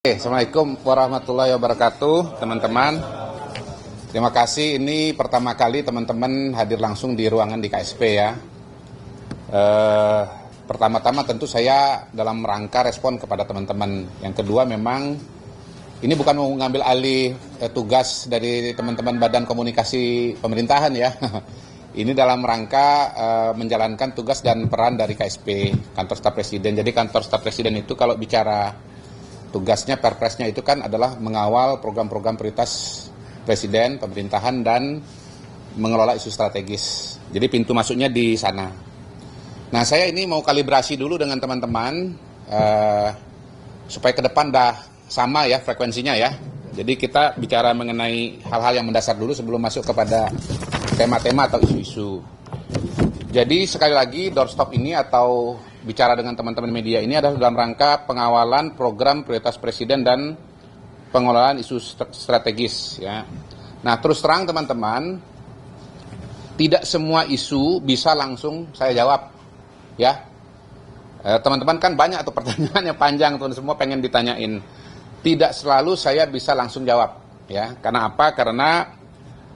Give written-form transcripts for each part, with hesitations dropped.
Assalamualaikum warahmatullahi wabarakatuh, teman-teman. Terima kasih, ini pertama kali teman-teman hadir langsung di ruangan di KSP ya. Pertama-tama tentu saya dalam rangka respon kepada teman-teman. Yang kedua memang ini bukan mau ngambil alih tugas dari teman-teman Badan Komunikasi Pemerintahan ya. Ini dalam rangka menjalankan tugas dan peran dari KSP, Kantor Staf Presiden. Jadi Kantor Staf Presiden itu kalau bicara tugasnya, perpresnya itu kan adalah mengawal program-program prioritas Presiden, pemerintahan, dan mengelola isu strategis. Jadi pintu masuknya di sana. Nah, saya ini mau kalibrasi dulu dengan teman-teman supaya ke depan dah sama ya frekuensinya ya. Jadi kita bicara mengenai hal-hal yang mendasar dulu sebelum masuk kepada tema-tema atau isu-isu. Jadi sekali lagi doorstop ini atau bicara dengan teman-teman media ini adalah dalam rangka pengawalan program prioritas Presiden dan pengelolaan isu strategis ya. Nah, terus terang teman-teman, tidak semua isu bisa langsung saya jawab ya. Teman-teman kan banyak tuh pertanyaannya panjang tuh, semua pengen ditanyain. Tidak selalu saya bisa langsung jawab ya. Karena apa? Karena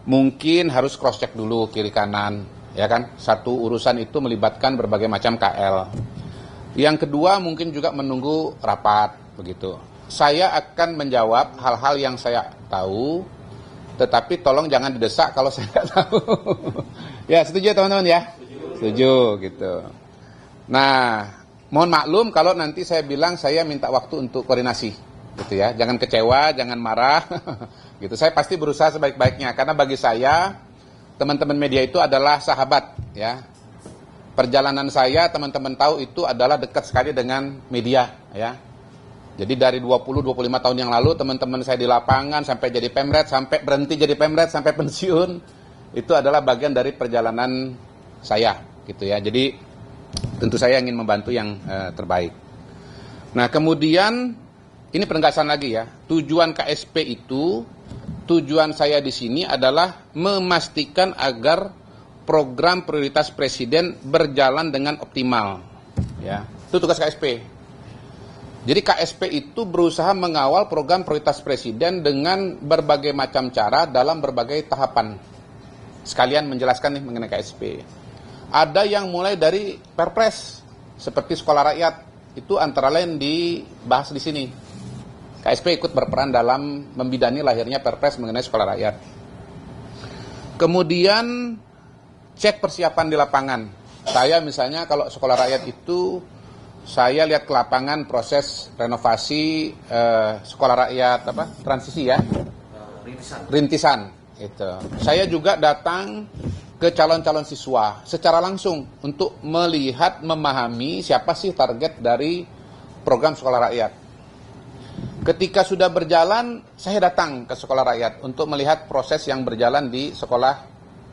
mungkin harus cross check dulu kiri kanan ya kan. Satu urusan itu melibatkan berbagai macam KL. Yang kedua mungkin juga menunggu rapat begitu. Saya akan menjawab hal-hal yang saya tahu, tetapi tolong jangan didesak kalau saya nggak tahu. Ya, setuju ya teman-teman ya? Setuju gitu. Nah, mohon maklum kalau nanti saya bilang saya minta waktu untuk koordinasi gitu ya. Jangan kecewa, jangan marah gitu. Saya pasti berusaha sebaik-baiknya karena bagi saya teman-teman media itu adalah sahabat ya. Perjalanan saya teman-teman tahu itu adalah dekat sekali dengan media ya. Jadi dari 20-25 tahun yang lalu teman-teman saya di lapangan sampai jadi pemret, sampai berhenti jadi pemret, sampai pensiun, itu adalah bagian dari perjalanan saya gitu ya. Jadi tentu saya ingin membantu yang terbaik. Nah, kemudian ini penegasan lagi ya. Tujuan KSP itu, tujuan saya di sini adalah memastikan agar program prioritas Presiden berjalan dengan optimal. Ya, itu tugas KSP. Jadi KSP itu berusaha mengawal program prioritas Presiden dengan berbagai macam cara dalam berbagai tahapan. Sekalian menjelaskan nih mengenai KSP. Ada yang mulai dari perpres seperti sekolah rakyat, itu antara lain dibahas di sini. KSP ikut berperan dalam membidani lahirnya perpres mengenai sekolah rakyat. Kemudian cek persiapan di lapangan. Saya misalnya kalau sekolah rakyat itu, saya lihat ke lapangan proses renovasi sekolah rakyat transisi ya, rintisan. Itu. Saya juga datang ke calon-calon siswa secara langsung untuk melihat, memahami siapa sih target dari program sekolah rakyat. Ketika sudah berjalan, saya datang ke sekolah rakyat untuk melihat proses yang berjalan di sekolah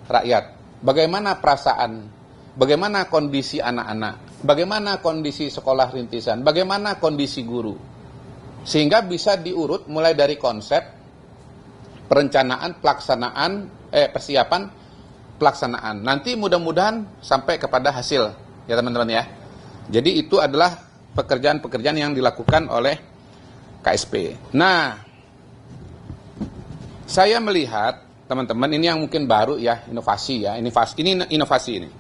rakyat. Bagaimana perasaan, bagaimana kondisi anak-anak, bagaimana kondisi sekolah rintisan, bagaimana kondisi guru. Sehingga bisa diurut mulai dari konsep, perencanaan, pelaksanaan, persiapan, pelaksanaan. Nanti mudah-mudahan sampai kepada hasil, ya teman-teman ya. Jadi itu adalah pekerjaan-pekerjaan yang dilakukan oleh KSP. Nah, saya melihat teman-teman, ini yang mungkin baru ya, inovasi ya, inovasi ini.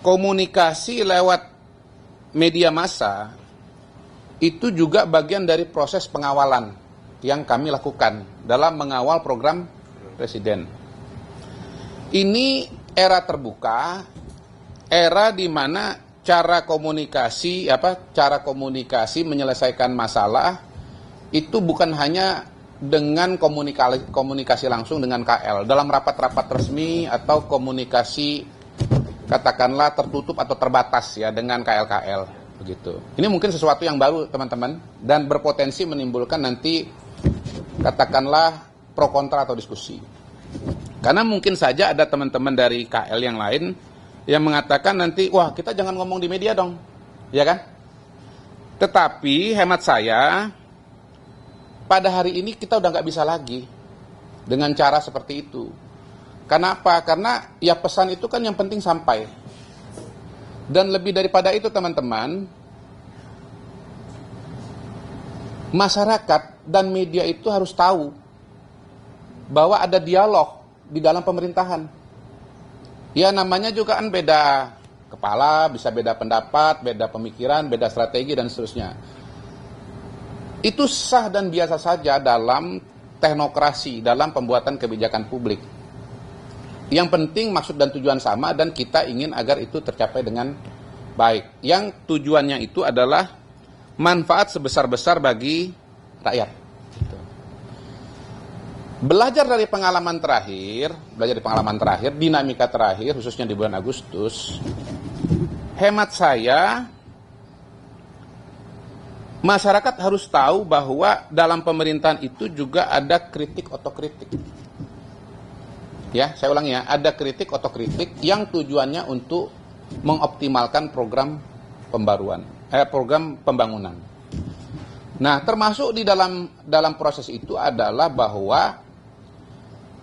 Komunikasi lewat media massa itu juga bagian dari proses pengawalan yang kami lakukan dalam mengawal program Presiden. Ini era terbuka, era di mana cara komunikasi menyelesaikan masalah itu bukan hanya dengan komunikasi langsung dengan KL dalam rapat-rapat resmi atau komunikasi katakanlah tertutup atau terbatas ya dengan KL-KL begitu. Ini mungkin sesuatu yang baru teman-teman dan berpotensi menimbulkan nanti katakanlah pro kontra atau diskusi. Karena mungkin saja ada teman-teman dari KL yang lain yang mengatakan nanti wah kita jangan ngomong di media dong. Ya kan? Tetapi hemat saya pada hari ini kita udah nggak bisa lagi dengan cara seperti itu. Kenapa? Karena ya pesan itu kan yang penting sampai. Dan lebih daripada itu teman-teman, masyarakat dan media itu harus tahu bahwa ada dialog di dalam pemerintahan. Ya namanya juga kan beda kepala, bisa beda pendapat, beda pemikiran, beda strategi dan seterusnya. Itu sah dan biasa saja dalam teknokrasi, dalam pembuatan kebijakan publik. Yang penting maksud dan tujuan sama dan kita ingin agar itu tercapai dengan baik. Yang tujuannya itu adalah manfaat sebesar-besar bagi rakyat. Belajar dari pengalaman terakhir, dinamika terakhir, khususnya di bulan Agustus, hemat saya, masyarakat harus tahu bahwa dalam pemerintahan itu juga ada kritik otokritik. Ya, saya ulangi ya, ada kritik otokritik yang tujuannya untuk mengoptimalkan program program pembangunan. Nah, termasuk di dalam proses itu adalah bahwa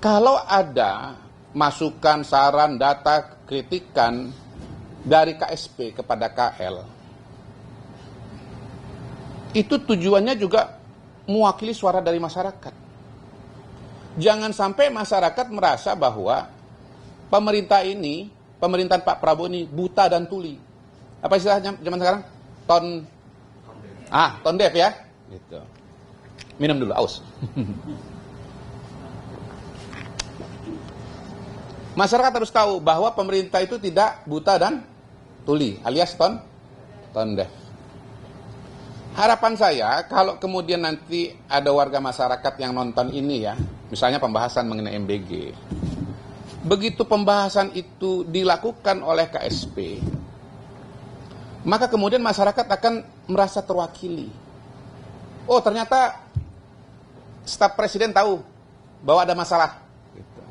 kalau ada masukan, saran, data, kritikan dari KSP kepada KL, itu tujuannya juga mewakili suara dari masyarakat. Jangan sampai masyarakat merasa bahwa pemerintahan Pak Prabowo ini buta dan tuli. Apa istilahnya zaman sekarang? Tone deaf ya. Gitu. Minum dulu, aus. Masyarakat harus tahu bahwa pemerintah itu tidak buta dan tuli, alias tone deaf. Harapan saya, kalau kemudian nanti ada warga masyarakat yang nonton ini ya, misalnya pembahasan mengenai MBG, begitu pembahasan itu dilakukan oleh KSP, maka kemudian masyarakat akan merasa terwakili. Oh, ternyata staf presiden tahu bahwa ada masalah. Gitu.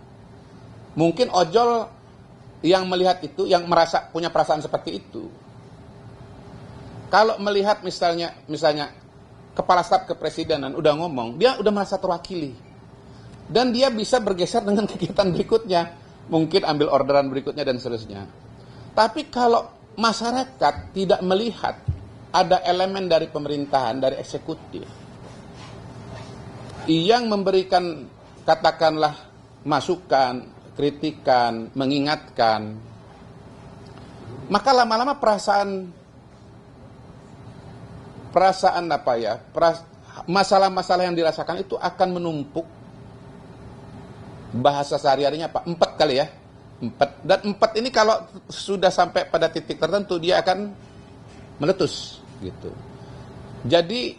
Mungkin ojol yang melihat itu, yang merasa punya perasaan seperti itu, kalau melihat misalnya kepala staf kepresidenan udah ngomong, dia udah merasa terwakili. Dan dia bisa bergeser dengan kegiatan berikutnya. Mungkin ambil orderan berikutnya dan seterusnya. Tapi kalau masyarakat tidak melihat ada elemen dari pemerintahan, dari eksekutif, yang memberikan katakanlah masukan, kritikan, mengingatkan, maka lama-lama masalah-masalah yang dirasakan itu akan menumpuk. Bahasa sehari-harinya Pak, 4 kali ya. 4. Dan 4 ini kalau sudah sampai pada titik tertentu dia akan meletus gitu. Jadi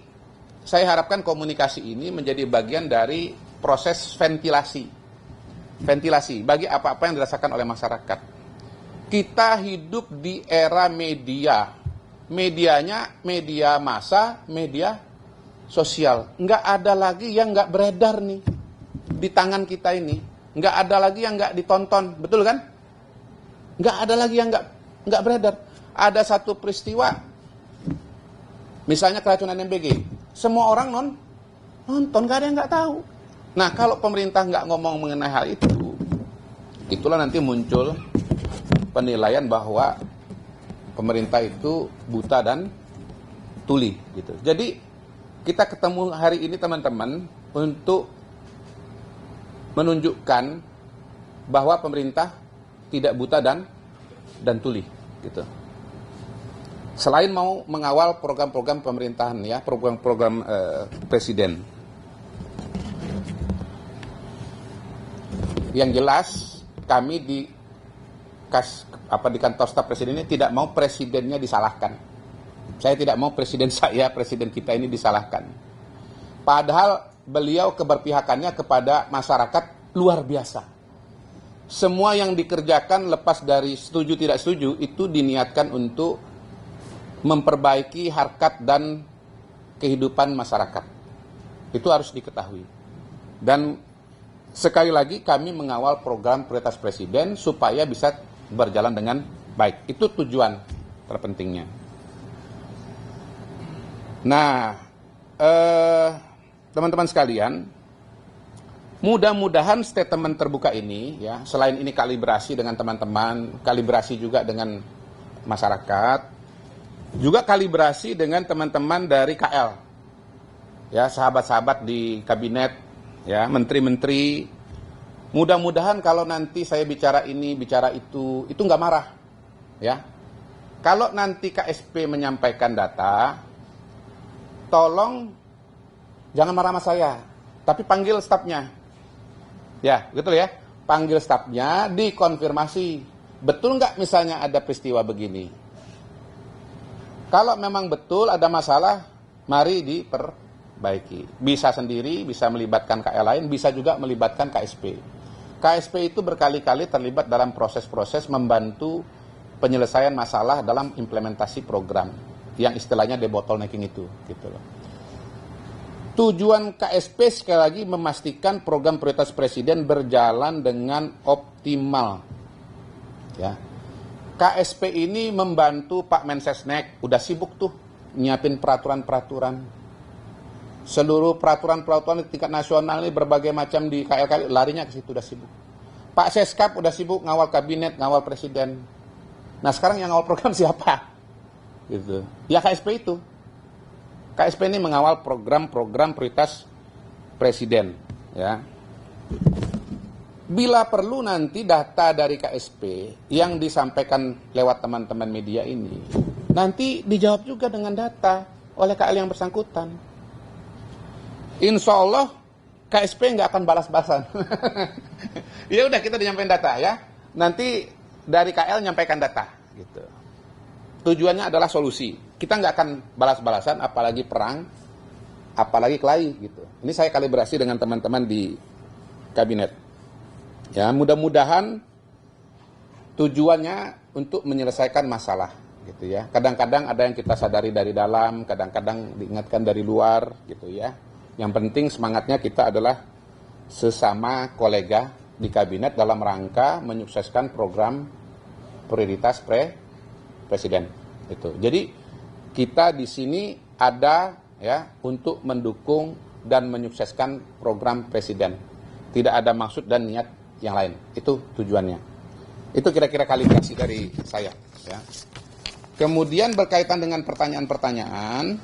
saya harapkan komunikasi ini menjadi bagian dari proses ventilasi bagi apa-apa yang dirasakan oleh masyarakat. Kita hidup di era media. Medianya media massa, media sosial. Nggak ada lagi yang nggak beredar nih di tangan kita ini. Nggak ada lagi yang nggak ditonton, betul kan? Nggak ada lagi yang nggak beredar. Ada satu peristiwa, misalnya keracunan MBG, semua orang nonton, nggak ada yang nggak tahu. Nah, kalau pemerintah nggak ngomong mengenai hal itu, itulah nanti muncul penilaian bahwa pemerintah itu buta dan tuli gitu. Jadi kita ketemu hari ini teman-teman untuk menunjukkan bahwa pemerintah tidak buta dan tuli gitu. Selain mau mengawal program-program pemerintahan ya, program-program presiden. Yang jelas kami di kantor staf presiden ini tidak mau presidennya disalahkan. Saya tidak mau presiden kita ini disalahkan. Padahal beliau keberpihakannya kepada masyarakat luar biasa. Semua yang dikerjakan lepas dari setuju tidak setuju itu diniatkan untuk memperbaiki harkat dan kehidupan masyarakat. Itu harus diketahui. Dan sekali lagi kami mengawal program prioritas presiden supaya bisa berjalan dengan baik. Itu tujuan terpentingnya. Nah, teman-teman sekalian, mudah-mudahan statement terbuka ini, ya, selain ini kalibrasi dengan teman-teman, kalibrasi juga dengan masyarakat, juga kalibrasi dengan teman-teman dari KL. ya sahabat-sahabat di kabinet, ya menteri-menteri. Mudah-mudahan kalau nanti saya bicara ini, bicara itu nggak marah, ya. Kalau nanti KSP menyampaikan data, tolong jangan marah sama saya, tapi panggil stafnya, ya, betul ya. Panggil stafnya, dikonfirmasi, betul nggak misalnya ada peristiwa begini. Kalau memang betul ada masalah, mari diperbaiki. Bisa sendiri, bisa melibatkan KL lain, bisa juga melibatkan KSP. KSP itu berkali-kali terlibat dalam proses-proses membantu penyelesaian masalah dalam implementasi program yang istilahnya debottlenecking itu, gitu loh. Tujuan KSP sekali lagi memastikan program prioritas Presiden berjalan dengan optimal. Ya. KSP ini membantu Pak Mensesnek, udah sibuk tuh nyiapin peraturan-peraturan. Seluruh peraturan-peraturan di tingkat nasional ini berbagai macam di KL larinya ke situ, udah sibuk. Pak Seskap udah sibuk ngawal kabinet, ngawal presiden. Nah sekarang yang ngawal program siapa? Gitu. Ya KSP itu. KSP ini mengawal program-program prioritas presiden. Ya. Bila perlu nanti data dari KSP yang disampaikan lewat teman-teman media ini, nanti dijawab juga dengan data oleh KL yang bersangkutan. Insya Allah KSP nggak akan balas-balasan. Ya udah kita menyampaikan data ya. Nanti dari KL nyampaikan data gitu. Tujuannya adalah solusi. Kita nggak akan balas-balasan, apalagi perang, apalagi kelahi gitu. Ini saya kalibrasi dengan teman-teman di kabinet. Ya mudah-mudahan tujuannya untuk menyelesaikan masalah gitu ya. Kadang-kadang ada yang kita sadari dari dalam, kadang-kadang diingatkan dari luar gitu ya. Yang penting semangatnya kita adalah sesama kolega di kabinet dalam rangka menyukseskan program prioritas presiden itu. Jadi kita di sini ada ya untuk mendukung dan menyukseskan program presiden. Tidak ada maksud dan niat yang lain. Itu tujuannya. Itu kira-kira kalibrasi dari saya ya. Kemudian berkaitan dengan pertanyaan-pertanyaan,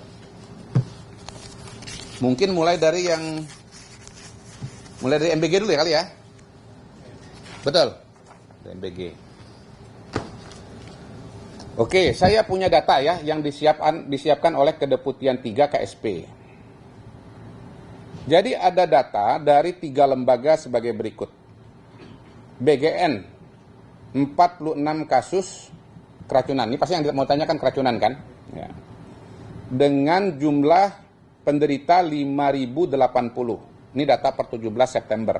mungkin mulai dari MBG dulu ya kali ya. Betul. Dari MBG. Oke, saya punya data ya yang disiapkan oleh Kedeputian 3 KSP. Jadi ada data dari 3 lembaga sebagai berikut. BGN 46 kasus keracunan. Ini pasti yang mau tanyakan keracunan kan? Ya. Dengan jumlah penderita 5.080. Ini data per 17 September.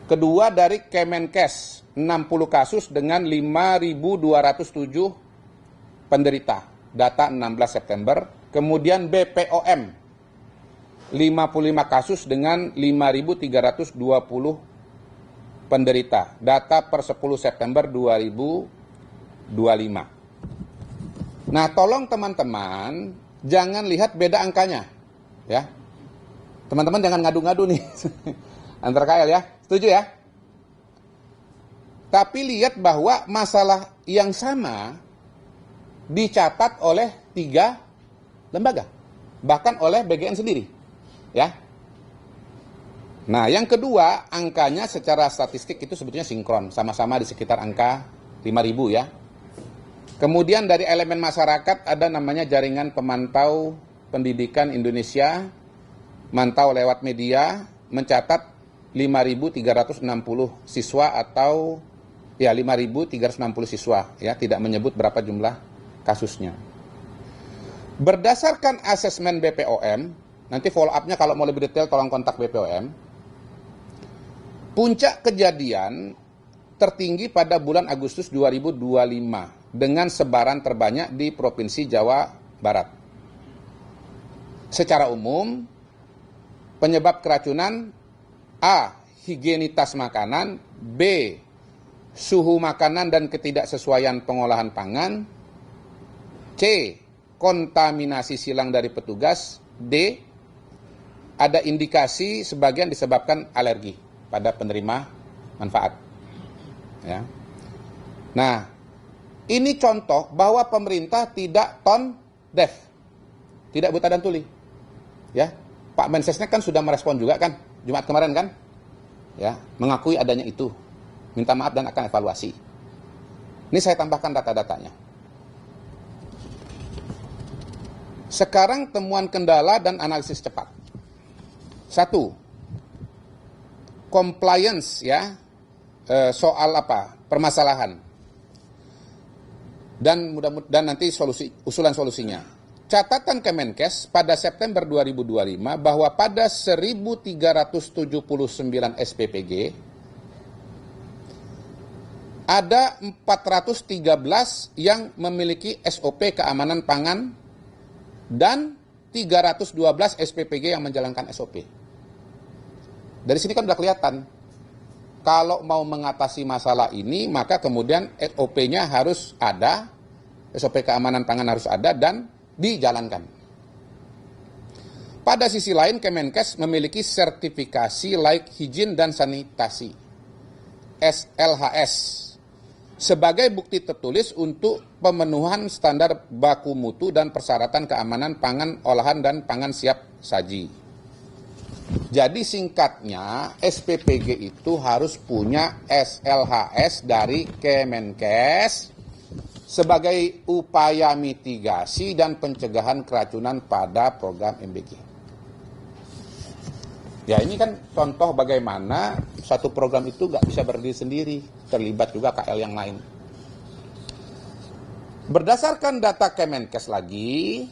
Kedua dari Kemenkes 60 kasus dengan 5.207 penderita. Data 16 September. Kemudian BPOM 55 kasus dengan 5.320 penderita. Data per 10 September 2025. Nah, tolong teman-teman jangan lihat beda angkanya. Ya. Teman-teman jangan ngadu-ngadu nih antar KL ya. Setuju ya? Tapi lihat bahwa masalah yang sama dicatat oleh 3 lembaga. Bahkan oleh BGN sendiri. Ya. Nah, yang kedua, angkanya secara statistik itu sebetulnya sinkron. Sama-sama di sekitar angka 5.000 ya. Kemudian dari elemen masyarakat ada namanya Jaringan Pemantau Pendidikan Indonesia, mantau lewat media, mencatat 5.360 siswa atau ya 5.360 siswa ya, tidak menyebut berapa jumlah kasusnya. Berdasarkan asesmen BPOM, nanti follow up-nya kalau mau lebih detail tolong kontak BPOM. Puncak kejadian tertinggi pada bulan Agustus 2025 dengan sebaran terbanyak di Provinsi Jawa Barat. Secara umum, penyebab keracunan A. Higienitas makanan, B. Suhu makanan dan ketidaksesuaian pengolahan pangan, C. Kontaminasi silang dari petugas, D. Ada indikasi sebagian disebabkan alergi pada penerima manfaat. Ya. Nah, ini contoh bahwa pemerintah tidak tone deaf, tidak buta dan tuli. Ya, Pak Mensesnek kan sudah merespon juga kan Jumat kemarin kan, ya, mengakui adanya itu, minta maaf dan akan evaluasi. Ini saya tambahkan data-datanya. Sekarang temuan kendala dan analisis cepat. 1. Compliance, ya, soal apa? Permasalahan. Dan mudah-mudahan nanti usulan solusinya. Catatan Kemenkes pada September 2025 bahwa pada 1.379 SPPG ada 413 yang memiliki SOP keamanan pangan dan 312 SPPG yang menjalankan SOP. Dari sini kan sudah kelihatan, kalau mau mengatasi masalah ini, maka kemudian SOP-nya harus ada, SOP keamanan pangan harus ada dan dijalankan. Pada sisi lain, Kemenkes memiliki sertifikasi layak higien dan sanitasi, SLHS, sebagai bukti tertulis untuk pemenuhan standar baku mutu dan persyaratan keamanan pangan olahan dan pangan siap saji. Jadi singkatnya, SPPG itu harus punya SLHS dari Kemenkes sebagai upaya mitigasi dan pencegahan keracunan pada program MBG. Ya, ini kan contoh bagaimana satu program itu nggak bisa berdiri sendiri, terlibat juga KL yang lain. Berdasarkan data Kemenkes lagi,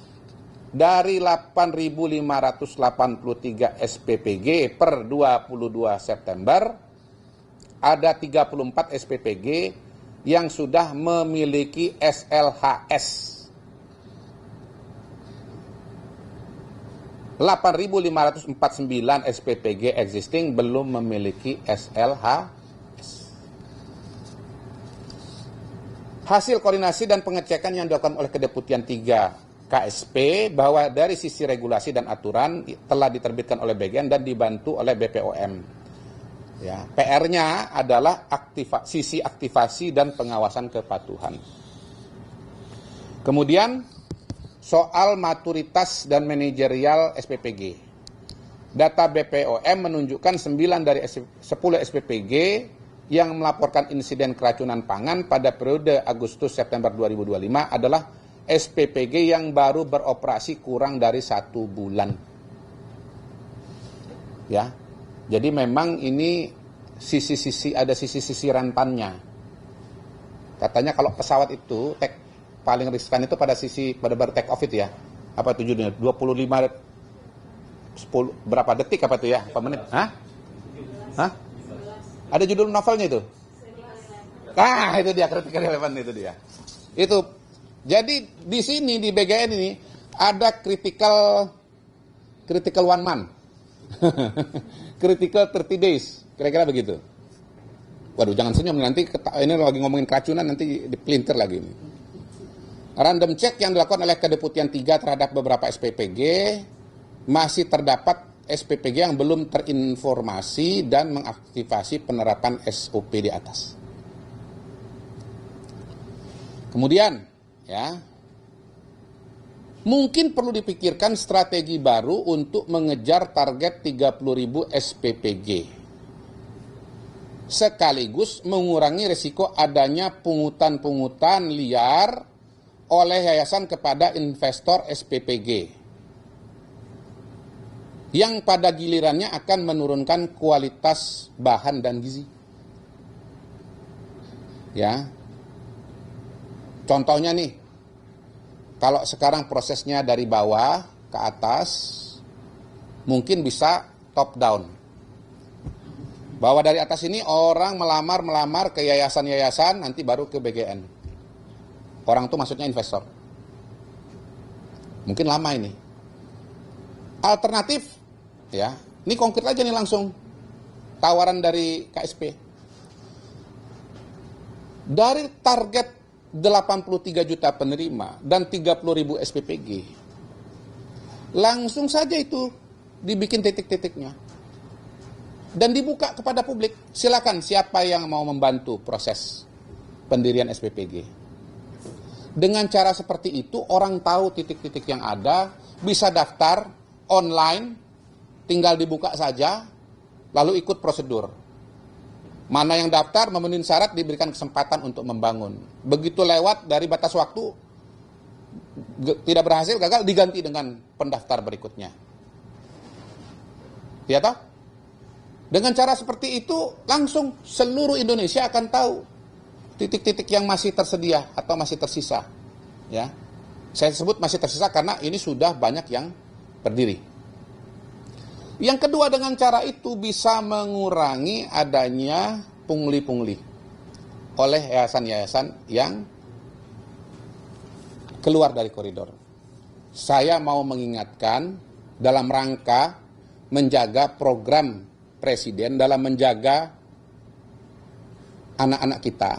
dari 8.583 SPPG per 22 September, ada 34 SPPG yang sudah memiliki SLHS. 8.549 SPPG existing belum memiliki SLHS. Hasil koordinasi dan pengecekan yang dilakukan oleh Kedeputian 3 KSP bahwa dari sisi regulasi dan aturan telah diterbitkan oleh BGN dan dibantu oleh BPOM. Ya, PR-nya adalah sisi aktivasi dan pengawasan kepatuhan. Kemudian soal maturitas dan manajerial SPPG. Data BPOM menunjukkan 9 dari 10 SPPG yang melaporkan insiden keracunan pangan pada periode Agustus-September 2025 adalah SPPG yang baru beroperasi kurang dari 1 bulan. Ya, jadi memang ini ada sisi-sisi rentannya. Katanya kalau pesawat itu paling riskan itu pada baru take off itu ya. Apa itu judulnya? 10 berapa detik apa itu ya? Apa menit? Hah? Ada judul novelnya itu? Itu dia, kritikal relevan itu dia. Itu. Jadi di sini di BGN ini ada critical one month. Critical 30 days. Kira-kira begitu. Waduh, jangan senyum nanti ini lagi ngomongin keracunan nanti dipelintir lagi ini. Random check yang dilakukan oleh Kedeputian 3 terhadap beberapa SPPG, masih terdapat SPPG yang belum terinformasi dan mengaktifasi penerapan SOP di atas. Kemudian, ya, mungkin perlu dipikirkan strategi baru untuk mengejar target 30.000 SPPG. Sekaligus mengurangi risiko adanya pungutan-pungutan liar oleh yayasan kepada investor SPPG yang pada gilirannya akan menurunkan kualitas bahan dan gizi. Ya. Contohnya nih, kalau sekarang prosesnya dari bawah ke atas, mungkin bisa top down. Bahwa dari atas ini orang melamar ke yayasan-yayasan, nanti baru ke BGN. Orang itu maksudnya investor. Mungkin lama ini. Alternatif, ya, ini konkret aja nih langsung. Tawaran dari KSP. Dari target 83 juta penerima dan 30.000 SPPG. Langsung saja itu dibikin titik-titiknya. Dan dibuka kepada publik. Silakan siapa yang mau membantu proses pendirian SPPG. Dengan cara seperti itu orang tahu titik-titik yang ada, bisa daftar, online, tinggal dibuka saja, lalu ikut prosedur. Mana yang daftar memenuhi syarat diberikan kesempatan untuk membangun. Begitu lewat dari batas waktu, tidak berhasil, gagal, diganti dengan pendaftar berikutnya. Ya toh? Dengan cara seperti itu, langsung seluruh Indonesia akan tahu titik-titik yang masih tersedia atau masih tersisa. Ya, saya sebut masih tersisa karena ini sudah banyak yang berdiri. Yang kedua, dengan cara itu bisa mengurangi adanya pungli-pungli oleh yayasan-yayasan yang keluar dari koridor. Saya mau mengingatkan dalam rangka menjaga program Presiden dalam menjaga anak-anak kita.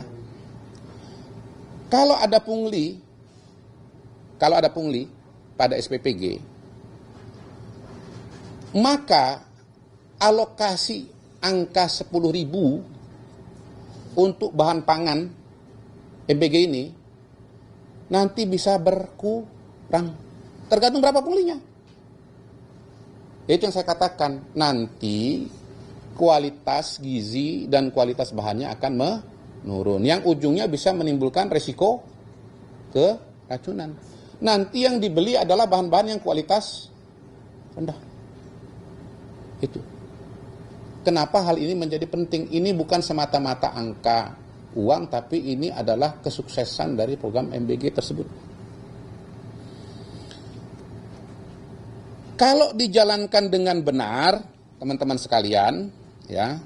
Kalau ada pungli pada SPPG, maka alokasi angka 10.000 untuk bahan pangan MBG ini nanti bisa berkurang. Tergantung berapa punglinya. Itu yang saya katakan, nanti kualitas gizi dan kualitas bahannya akan menurun. Yang ujungnya bisa menimbulkan resiko keracunan. Nanti yang dibeli adalah bahan-bahan yang kualitas rendah. Itu. Kenapa hal ini menjadi penting? Ini bukan semata-mata angka uang, tapi ini adalah kesuksesan dari program MBG tersebut. Kalau dijalankan dengan benar, teman-teman sekalian, ya,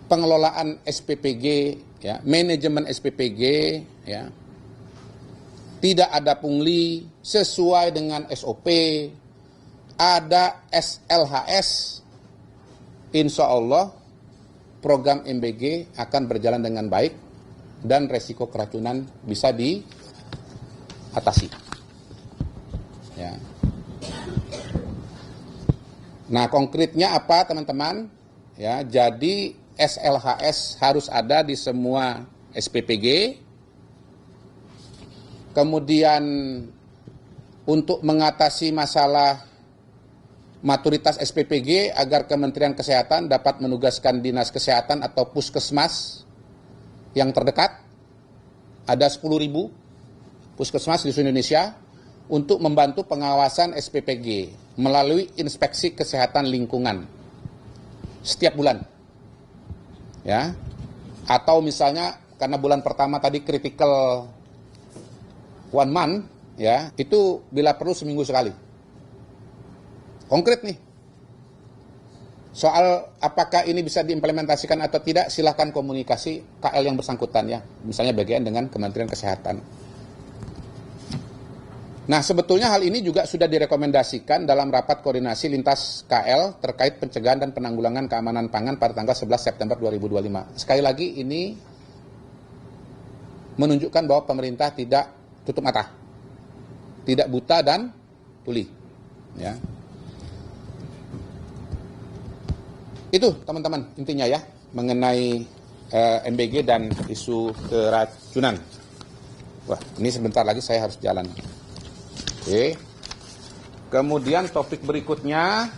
pengelolaan SPPG, ya, manajemen SPPG, ya, tidak ada pungli sesuai dengan SOP, ada SLHS, insya Allah program MBG akan berjalan dengan baik dan resiko keracunan bisa diatasi. Ya. Nah, konkretnya apa, teman-teman? Ya, jadi SLHS harus ada di semua SPPG. Kemudian untuk mengatasi masalah maturitas SPPG agar Kementerian Kesehatan dapat menugaskan Dinas Kesehatan atau Puskesmas yang terdekat, ada 10.000 puskesmas di seluruh Indonesia untuk membantu pengawasan SPPG melalui inspeksi kesehatan lingkungan setiap bulan. Ya. Atau misalnya karena bulan pertama tadi critical one month, ya, itu bila perlu seminggu sekali. Konkret nih. Soal apakah ini bisa diimplementasikan atau tidak, silahkan komunikasi KL yang bersangkutan, ya. Misalnya bagian dengan Kementerian Kesehatan. Nah, sebetulnya hal ini juga sudah direkomendasikan dalam rapat koordinasi lintas KL terkait pencegahan dan penanggulangan keamanan pangan pada tanggal 11 September 2025. Sekali lagi, ini menunjukkan bahwa pemerintah tidak tutup mata, tidak buta dan tuli. Ya. Itu, teman-teman, intinya ya, mengenai MBG dan isu keracunan. Wah, ini sebentar lagi saya harus jalan. Oke. Kemudian topik berikutnya,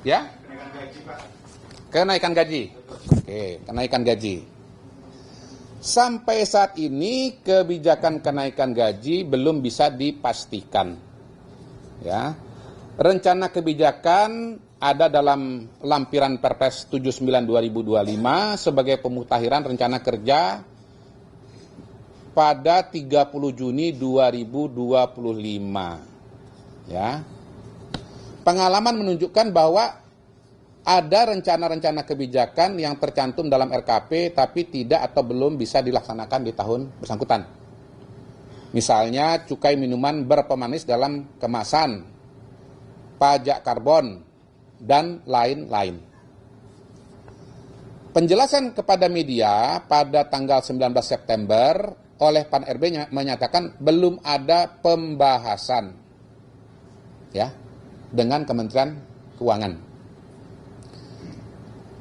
ya, kenaikan gaji. Oke, kenaikan gaji. Sampai saat ini kebijakan kenaikan gaji belum bisa dipastikan. Ya, rencana kebijakan ada dalam lampiran Perpres 79/2025 sebagai pemutahiran rencana kerja pada 30 Juni 2025. Ya. Pengalaman menunjukkan bahwa ada rencana-rencana kebijakan yang tercantum dalam RKP tapi tidak atau belum bisa dilaksanakan di tahun bersangkutan. Misalnya cukai minuman berpemanis dalam kemasan, pajak karbon, dan lain-lain. Penjelasan kepada media pada tanggal 19 September oleh Pan RB menyatakan belum ada pembahasan, ya, dengan Kementerian Keuangan.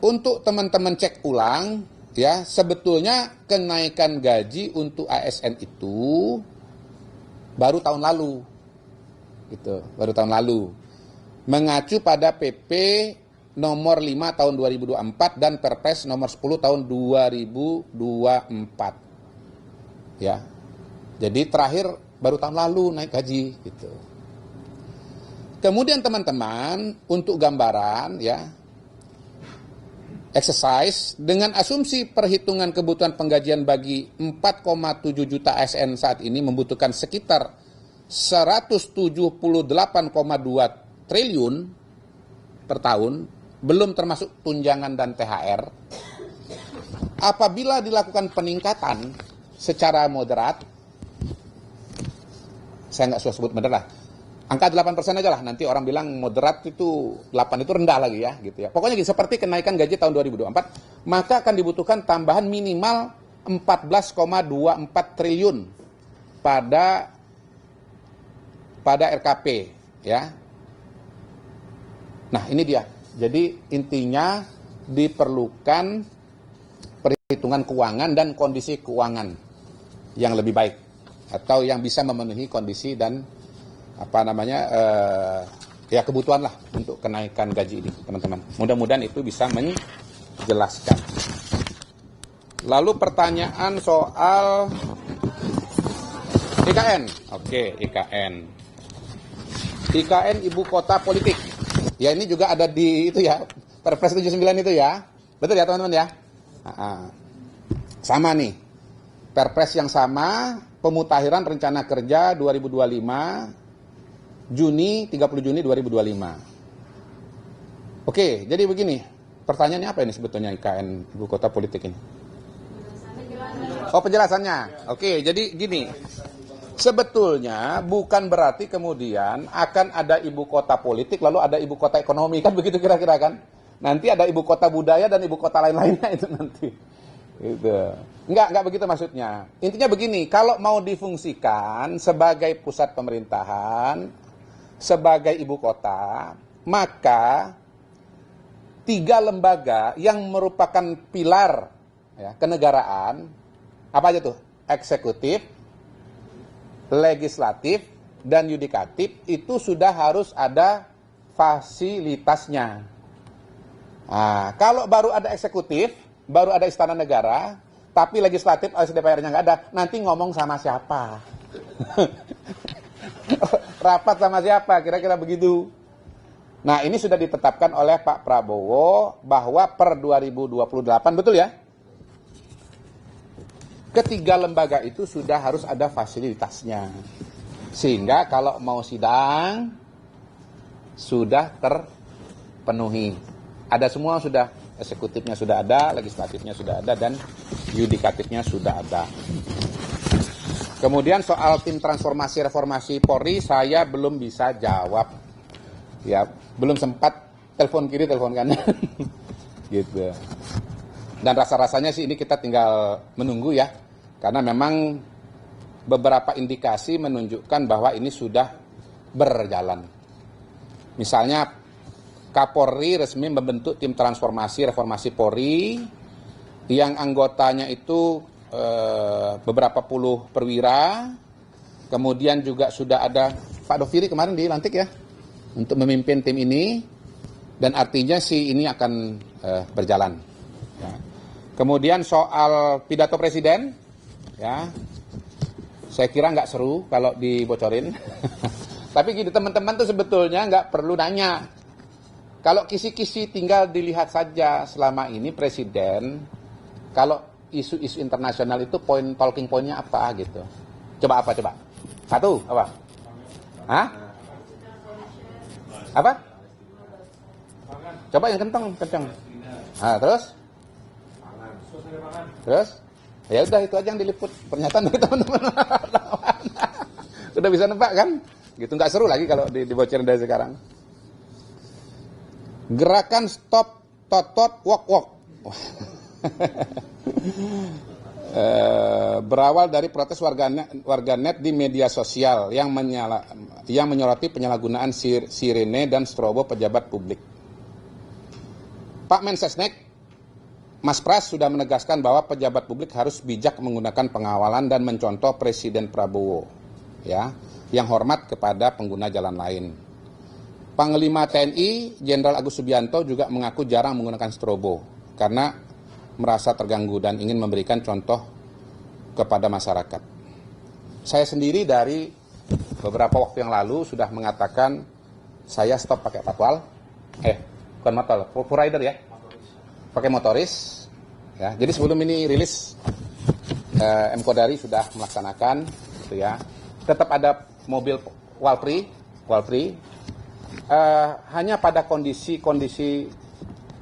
Untuk teman-teman cek ulang, ya, sebetulnya kenaikan gaji untuk ASN itu baru tahun lalu, gitu, baru tahun lalu. mengacu pada PP nomor 5 tahun 2024 dan Perpres nomor 10 tahun 2024. Ya. Jadi terakhir baru tahun lalu naik gaji gitu. Kemudian teman-teman, untuk gambaran ya, exercise dengan asumsi perhitungan kebutuhan penggajian bagi 4,7 juta ASN saat ini membutuhkan sekitar 178,2 triliun per tahun, belum termasuk tunjangan dan THR. Apabila dilakukan peningkatan secara moderat, saya nggak suka sebut moderat, angka 8% aja lah, nanti orang bilang moderat itu 8 itu rendah lagi ya, gitu ya. Pokoknya gitu, seperti kenaikan gaji tahun 2024, maka akan dibutuhkan tambahan minimal 14,24 triliun pada RKP ya. Nah, ini dia. Jadi intinya diperlukan perhitungan keuangan dan kondisi keuangan yang lebih baik atau yang bisa memenuhi kondisi dan ya kebutuhan lah untuk kenaikan gaji ini, teman-teman. Mudah-mudahan itu bisa menjelaskan. Lalu pertanyaan soal IKN. Oke, IKN. IKN ibu kota politik. Ya, ini juga ada di itu ya, Perpres 79 itu ya. Betul ya, teman-teman ya? Sama nih. Perpres yang sama, pemutakhiran rencana kerja 2025 30 Juni 2025. Oke, jadi begini. Pertanyaannya apa ini sebetulnya IKN ibu kota politik ini? Oh, penjelasannya. Oke, jadi gini. Sebetulnya bukan berarti kemudian akan ada ibu kota politik lalu ada ibu kota ekonomi, kan begitu kira-kira kan? Nanti ada ibu kota budaya dan ibu kota lain-lainnya itu nanti. Gitu. Enggak begitu maksudnya. Intinya begini, kalau mau difungsikan sebagai pusat pemerintahan, sebagai ibu kota, maka 3 lembaga yang merupakan pilar ya, kenegaraan, apa aja tuh? Eksekutif, legislatif, dan yudikatif itu sudah harus ada fasilitasnya. Nah, kalau baru ada eksekutif, baru ada istana negara, tapi legislatif DPR-nya nggak ada, nanti ngomong sama siapa? Rapat sama siapa? Kira-kira begitu. Nah, ini sudah ditetapkan oleh Pak Prabowo bahwa per 2028, betul ya? Ketiga lembaga itu sudah harus ada fasilitasnya. Sehingga kalau mau sidang, sudah terpenuhi. Ada semua sudah, eksekutifnya sudah ada, legislatifnya sudah ada, dan yudikatifnya sudah ada. Kemudian soal tim transformasi reformasi Polri, saya belum bisa jawab. Ya, belum sempat telepon kiri, telepon kanan. Gitu. Dan rasa-rasanya sih ini kita tinggal menunggu ya. Karena memang beberapa indikasi menunjukkan bahwa ini sudah berjalan. Misalnya Kapolri resmi membentuk tim transformasi reformasi Polri yang anggotanya itu beberapa puluh perwira. Kemudian juga sudah ada Pak Doviri kemarin dilantik ya untuk memimpin tim ini, dan artinya sih ini akan berjalan. Ya. Kemudian soal pidato presiden, ya, saya kira nggak seru kalau dibocorin. Tapi gini teman-teman tuh sebetulnya nggak perlu nanya. Kalau kisi-kisi tinggal dilihat saja selama ini presiden, kalau isu-isu internasional itu talking pointnya apa gitu. Coba apa coba? Satu apa? Hah? Apa? Coba yang kencang. Nah, terus? Terus? Ya udah itu aja yang diliput. Pernyataan dari teman-teman. Udah bisa nebak kan? Gitu nggak seru lagi kalau dibocorin dari sekarang. Gerakan stop totot walk. Berawal dari protes warganet di media sosial yang menyoroti penyalahgunaan sirene dan strobo pejabat publik. Pak Mensesnek, Mas Pras sudah menegaskan bahwa pejabat publik harus bijak menggunakan pengawalan dan mencontoh Presiden Prabowo, ya, yang hormat kepada pengguna jalan lain. Panglima TNI Jenderal Agus Subianto juga mengaku jarang menggunakan strobo karena merasa terganggu dan ingin memberikan contoh kepada masyarakat. Saya sendiri dari beberapa waktu yang lalu sudah mengatakan saya stop pakai patwal, bukan patwal, rider ya, pakai motoris. Ya, jadi sebelum ini rilis, M Kodari sudah melaksanakan, gitu ya. Tetap ada mobil Walpri, hanya pada kondisi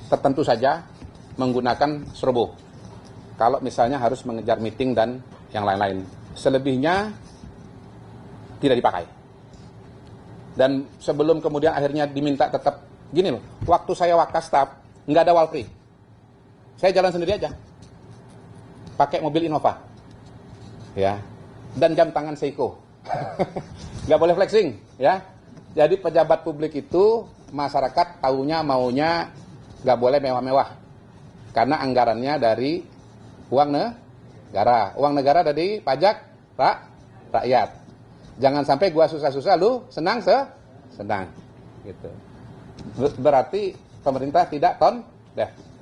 tertentu saja menggunakan strobo. Kalau misalnya harus mengejar meeting dan yang lain-lain, selebihnya tidak dipakai. Dan sebelum kemudian akhirnya diminta tetap gini loh, waktu saya Wakastaf nggak ada Walpri, saya jalan sendiri aja, pakai mobil Innova, ya, dan jam tangan Seiko, nggak boleh flexing, ya. Jadi pejabat publik itu masyarakat taunya maunya nggak boleh mewah-mewah, karena anggarannya dari uang negara dari pajak rakyat. Jangan sampai gua susah-susah, lu senang gitu. Berarti pemerintah tidak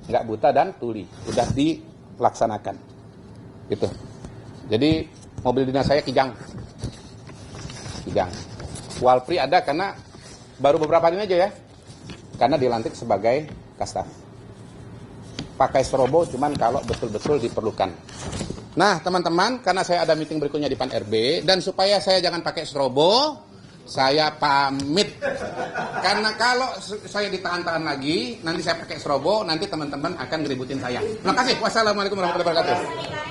nggak buta dan tuli, sudah dilaksanakan. Gitu. Jadi mobil dinas saya Kijang. Walpri ada karena baru beberapa hari aja ya, karena dilantik sebagai Kastaf. Pakai strobo cuman kalau betul-betul diperlukan. Nah teman-teman, karena saya ada meeting berikutnya di PAN RB, dan supaya saya jangan pakai strobo, saya pamit. Karena kalau saya ditahan-tahan lagi, nanti saya pakai strobo, nanti teman-teman akan ngeributin saya. Terima kasih. Wassalamualaikum warahmatullahi wabarakatuh.